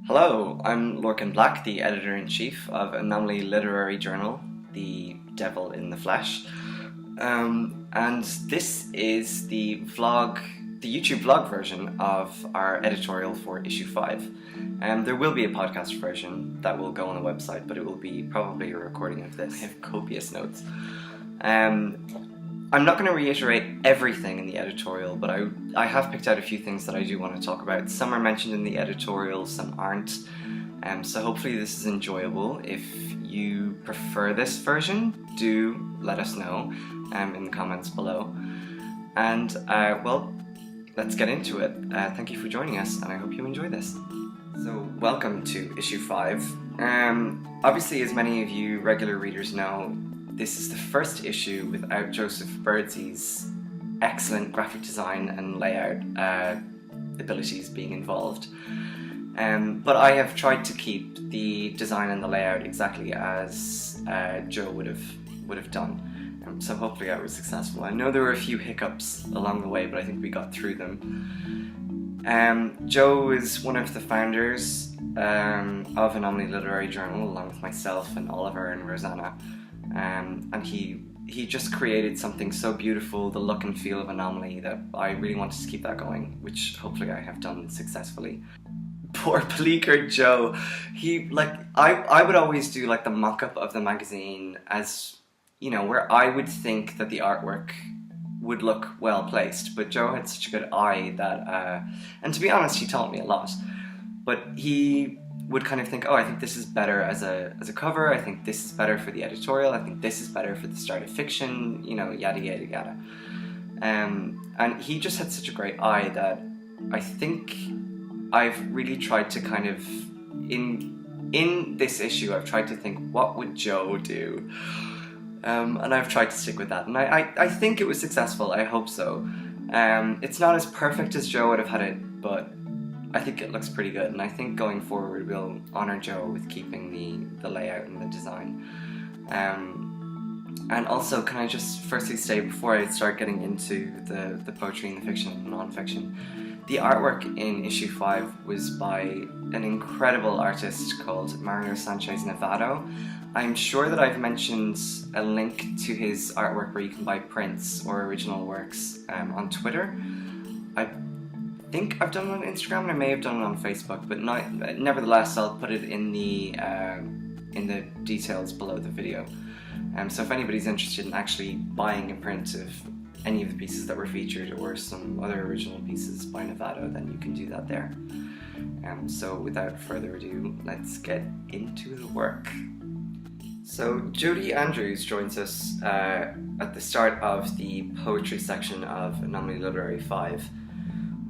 Hello, I'm Lorcan Black, the editor-in-chief of Anomaly literary journal, The Devil in the Flesh. And this is the YouTube vlog version of our editorial for issue 5. There will be a podcast version that will go on the website, but it will be probably a recording of this. I have copious notes. I'm not going to reiterate everything in the editorial, but I have picked out a few things that I do want to talk about. Some are mentioned in the editorial, some aren't. So hopefully this is enjoyable. If you prefer this version, do let us know in the comments below. And well, let's get into it. Thank you for joining us, and I hope you enjoy this. So welcome to issue 5. Obviously, as many of you regular readers know, this is the first issue without Joseph Birdse's excellent graphic design and layout abilities being involved. But I have tried to keep the design and the layout exactly as Joe would have done. So hopefully I was successful. I know there were a few hiccups along the way, but I think we got through them. Joe is one of the founders of Anomaly Literary Journal, along with myself and Oliver and Rosanna. And he just created something so beautiful, the look and feel of Anomaly, that I really wanted to keep that going, which hopefully I have done successfully. Poor Bleaker Joe. I would always do like the mock-up of the magazine as, you know, where I would think that the artwork would look well placed, but Joe had such a good eye that, and to be honest, he taught me a lot, but he would kind of think, oh, I think this is better as a cover, I think this is better for the editorial, I think this is better for the start of fiction, you know, yada yada yada. And he just had such a great eye that I think I've really tried to kind of, in this issue, I've tried to think, what would Joe do? And I've tried to stick with that, and I think it was successful. I hope so. It's not as perfect as Joe would have had it, but I think it looks pretty good, and I think going forward we'll honour Joe with keeping the layout and the design. And also, can I just firstly say, before I start getting into the poetry and the fiction and non-fiction, the artwork in issue 5 was by an incredible artist called Mario Sanchez Nevado. I'm sure that I've mentioned a link to his artwork where you can buy prints or original works on Twitter. I think I've done it on Instagram, and I may have done it on Facebook, but nevertheless I'll put it in the details below the video. So if anybody's interested in actually buying a print of any of the pieces that were featured or some other original pieces by Nevado, then you can do that there. So without further ado, let's get into the work. So Jodie Andrews joins us at the start of the poetry section of Anomaly Literary 5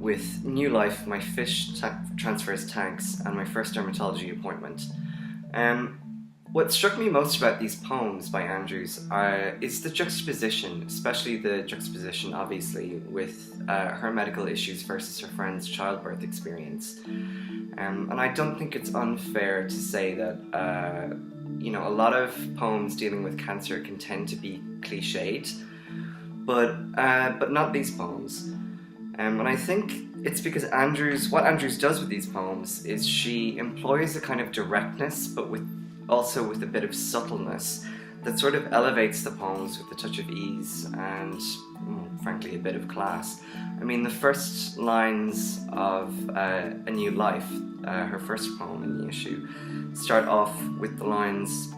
with New Life, My Fish Transfers Tanks, and My First Dermatology Appointment. What struck me most about these poems by Andrews is the juxtaposition, especially the juxtaposition, obviously, with her medical issues versus her friend's childbirth experience. And I don't think it's unfair to say that, you know, a lot of poems dealing with cancer can tend to be cliched, but not these poems. And I think it's because what Andrews does with these poems is she employs a kind of directness, but also with a bit of subtleness that sort of elevates the poems with a touch of ease and, frankly, a bit of class. I mean, the first lines of A New Life, her first poem in the issue, start off with the lines,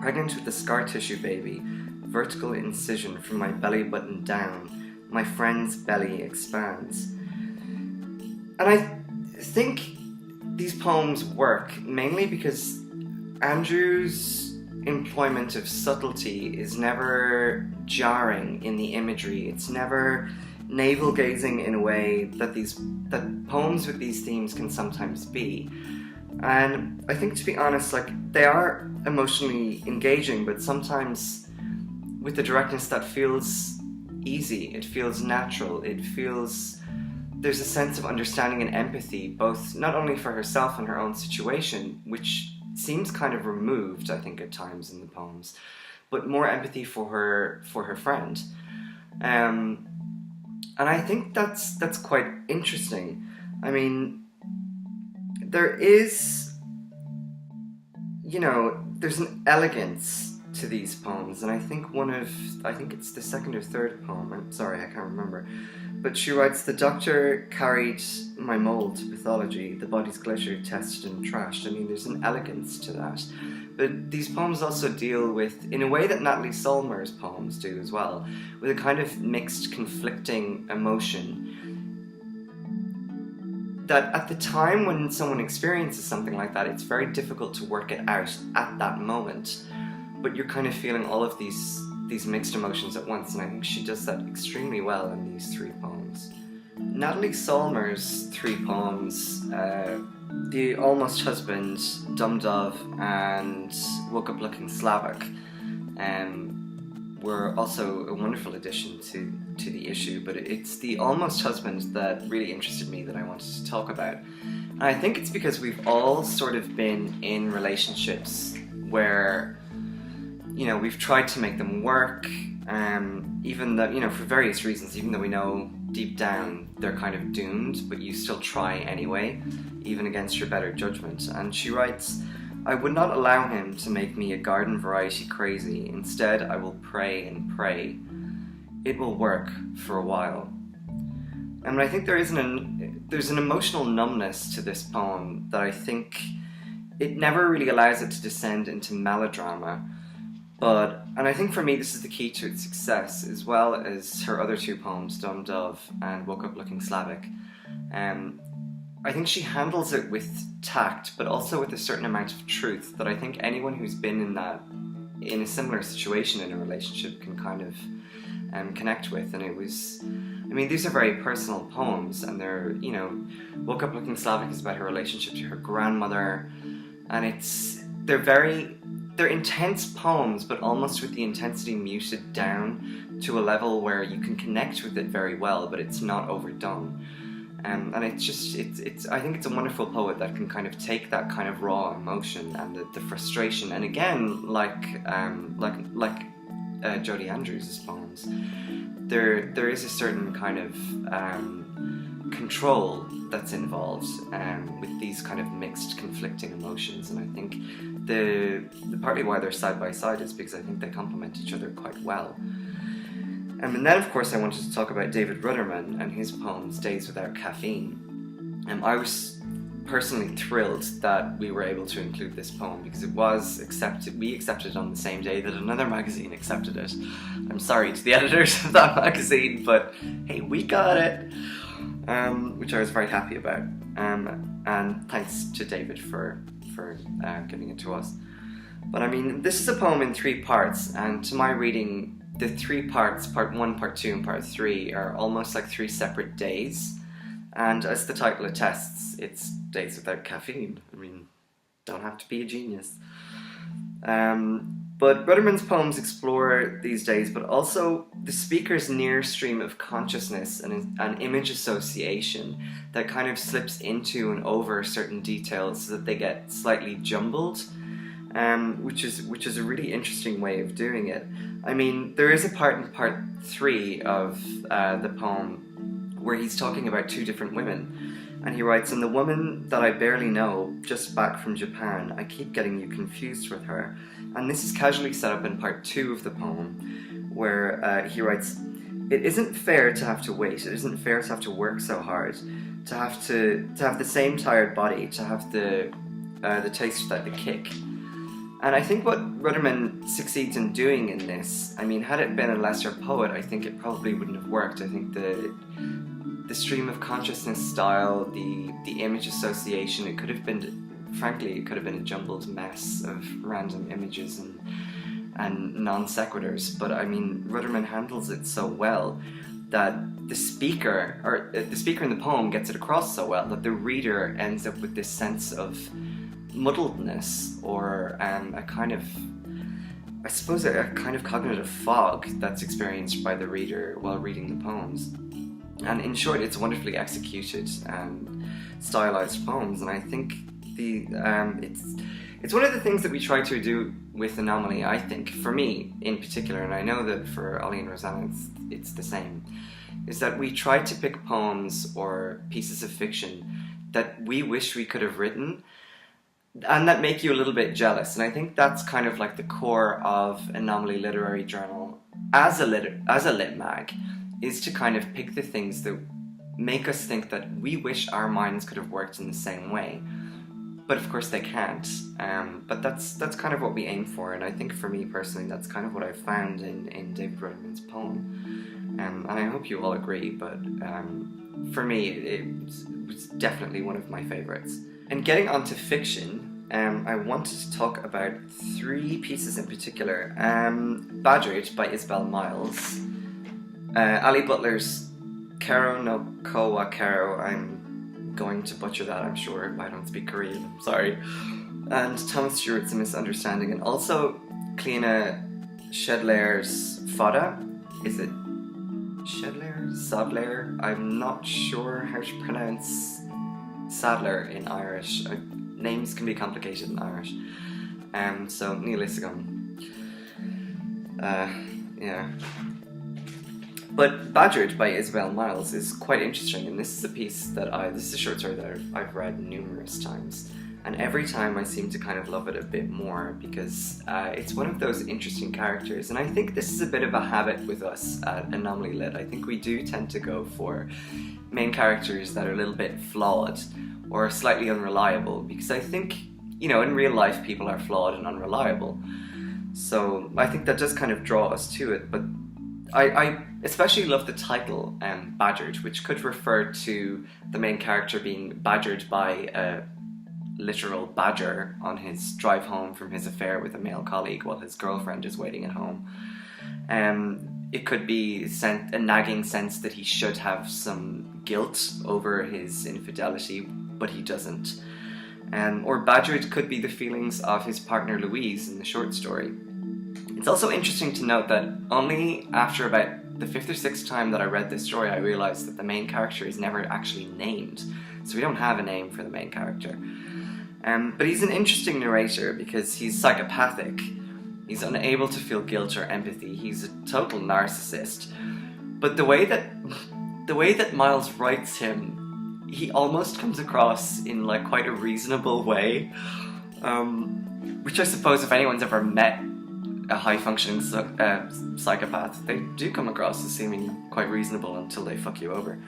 "Pregnant with a scar tissue baby, vertical incision from my belly button down, my friend's belly expands." And I think these poems work mainly because Andrews' employment of subtlety is never jarring in the imagery. It's never navel-gazing in a way that poems with these themes can sometimes be. And I think, to be honest, like, they are emotionally engaging, but sometimes with the directness that feels easy, it feels natural, there's a sense of understanding and empathy, both not only for herself and her own situation, which seems kind of removed, I think, at times in the poems, but more empathy for her friend. And I think that's quite interesting. I mean, there is, there's an elegance to these poems, and I think it's the second or third poem, I'm sorry, I can't remember, but she writes, "The doctor carried my mould to pathology, the body's glittered, tested and trashed." I mean, there's an elegance to that. But these poems also deal with, in a way that Natalie Solmer's poems do as well, with a kind of mixed, conflicting emotion that at the time when someone experiences something like that, it's very difficult to work it out at that moment. But you're kind of feeling all of these mixed emotions at once, and I think she does that extremely well in these three poems. Natalie Solmer's three poems, The Almost Husband, Dumb Dove, and Woke Up Looking Slavic, were also a wonderful addition to the issue, but it's The Almost Husband that really interested me, that I wanted to talk about. And I think it's because we've all sort of been in relationships where we've tried to make them work, even though, for various reasons, even though we know deep down they're kind of doomed, but you still try anyway, even against your better judgment. And she writes, "I would not allow him to make me a garden variety crazy. Instead, I will pray and pray. It will work for a while." And I think there's an emotional numbness to this poem that I think it never really allows it to descend into melodrama. And I think for me this is the key to its success, as well as her other two poems, Dumb Dove and Woke Up Looking Slavic. I think she handles it with tact, but also with a certain amount of truth that I think anyone who's been in a similar situation in a relationship can kind of connect with. And these are very personal poems, and they're, Woke Up Looking Slavic is about her relationship to her grandmother, and they're intense poems, but almost with the intensity muted down to a level where you can connect with it very well, but it's not overdone. And I think it's a wonderful poet that can kind of take that kind of raw emotion and the frustration, and again, like Jodi Andrews' poems, there is a certain kind of control that's involved with these kind of mixed, conflicting emotions, and I think the partly why they're side by side is because I think they complement each other quite well. And then, of course, I wanted to talk about David Ruderman and his poems, Days Without Caffeine. I was personally thrilled that we were able to include this poem because it was accepted. We accepted it on the same day that another magazine accepted it. I'm sorry to the editors of that magazine, but hey, we got it, which I was very happy about. And thanks to David for giving it to us. But this is a poem in three parts, and to my reading, the three parts, part 1, part 2, and part 3, are almost like three separate days. And as the title attests, it's Days Without Caffeine. Don't have to be a genius. But Ruderman's poems explore these days, but also the speaker's near stream of consciousness and an image association that kind of slips into and over certain details so that they get slightly jumbled, which is a really interesting way of doing it. There is a part in part 3 of the poem where he's talking about two different women, and he writes, "And the woman that I barely know, just back from Japan, I keep getting you confused with her." And this is casually set up in part 2 of the poem, where he writes, "It isn't fair to have to wait, it isn't fair to have to work so hard, to have the same tired body, to have the taste without the kick." And I think what Ruderman succeeds in doing in this, had it been a lesser poet, I think it probably wouldn't have worked. I think the stream of consciousness style, the image association, it could have been a jumbled mess of random images and non sequiturs. But Ruderman handles it so well that the speaker in the poem gets it across so well that the reader ends up with this sense of muddledness, or a kind of cognitive fog that's experienced by the reader while reading the poems. And in short, it's wonderfully executed and stylized poems, and I think it's one of the things that we try to do with Anomaly, I think, for me in particular, and I know that for Ollie and Rosanna it's the same, is that we try to pick poems or pieces of fiction that we wish we could have written and that make you a little bit jealous. And I think that's kind of like the core of Anomaly Literary Journal as a lit mag, is to kind of pick the things that make us think that we wish our minds could have worked in the same way. But of course they can't. But that's kind of what we aim for, and I think for me personally that's kind of what I found in David Ruderman's poem. And I hope you all agree, but for me it was definitely one of my favourites. And getting onto fiction, I wanted to talk about 3 pieces in particular. Badgered by Isabel Miles, Ali Butler's Kero no Ko wa Kero, I'm going to butcher that, I'm sure, I don't speak Korean, I'm sorry, and Thomas Stewart's A Misunderstanding, and also Cliona Shedler's Fada. Is it Shedler? Sadler? I'm not sure how to pronounce Sadler in Irish. Names can be complicated in Irish. So Níl Isagam. Yeah. But Badgered by Isabel Miles is quite interesting, and this is a piece that this is a short story that I've read numerous times, and every time I seem to kind of love it a bit more, because it's one of those interesting characters, and I think this is a bit of a habit with us at Anomaly Lit. I think we do tend to go for main characters that are a little bit flawed or slightly unreliable, because I think, you know, in real life people are flawed and unreliable, so I think that does kind of draw us to it. But I especially love the title, Badgered, which could refer to the main character being badgered by a literal badger on his drive home from his affair with a male colleague while his girlfriend is waiting at home. It could be a nagging sense that he should have some guilt over his infidelity, but he doesn't. Or badgered could be the feelings of his partner Louise in the short story. It's also interesting to note that only after about the 5th or 6th time that I read this story I realised that the main character is never actually named. So we don't have a name for the main character. But he's an interesting narrator because he's psychopathic. He's unable to feel guilt or empathy. He's a total narcissist. But the way that Miles writes him, he almost comes across in like quite a reasonable way. Which I suppose if anyone's ever met a high-functioning psychopath, they do come across as seeming quite reasonable until they fuck you over.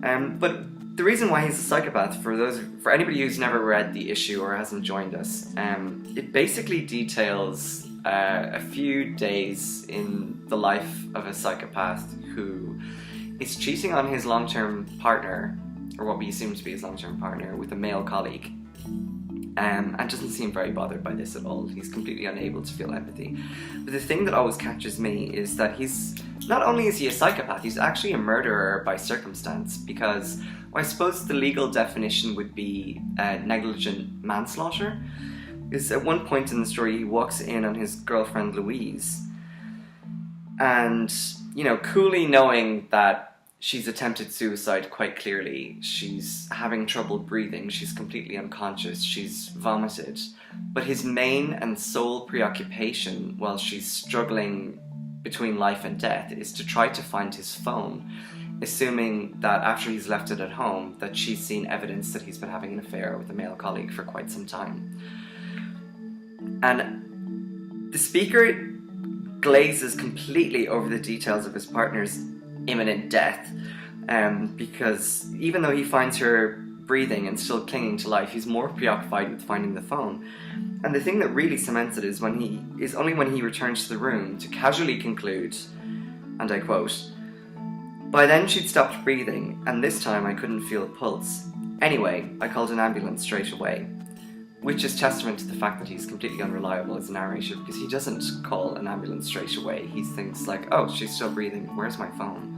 But the reason why he's a psychopath, for anybody who's never read the issue or hasn't joined us, it basically details a few days in the life of a psychopath who is cheating on his long-term partner, or what we assume to be his long-term partner, with a male colleague. And doesn't seem very bothered by this at all. He's completely unable to feel empathy. But the thing that always catches me is that not only is he a psychopath, he's actually a murderer by circumstance, because I suppose the legal definition would be negligent manslaughter. Because at one point in the story he walks in on his girlfriend Louise, and, you know, coolly knowing that she's attempted suicide quite clearly. She's having trouble breathing, she's completely unconscious, she's vomited. But his main and sole preoccupation while she's struggling between life and death is to try to find his phone, assuming that after he's left it at home that she's seen evidence that he's been having an affair with a male colleague for quite some time. And the speaker glazes completely over the details of his partner's imminent death, because even though he finds her breathing and still clinging to life, he's more preoccupied with finding the phone. And the thing that really cements it is only when he returns to the room to casually conclude, and I quote, "By then she'd stopped breathing, and this time I couldn't feel a pulse. Anyway, I called an ambulance straight away." Which is testament to the fact that he's completely unreliable as a narrator, because he doesn't call an ambulance straight away. He thinks like, oh, she's still breathing, where's my phone?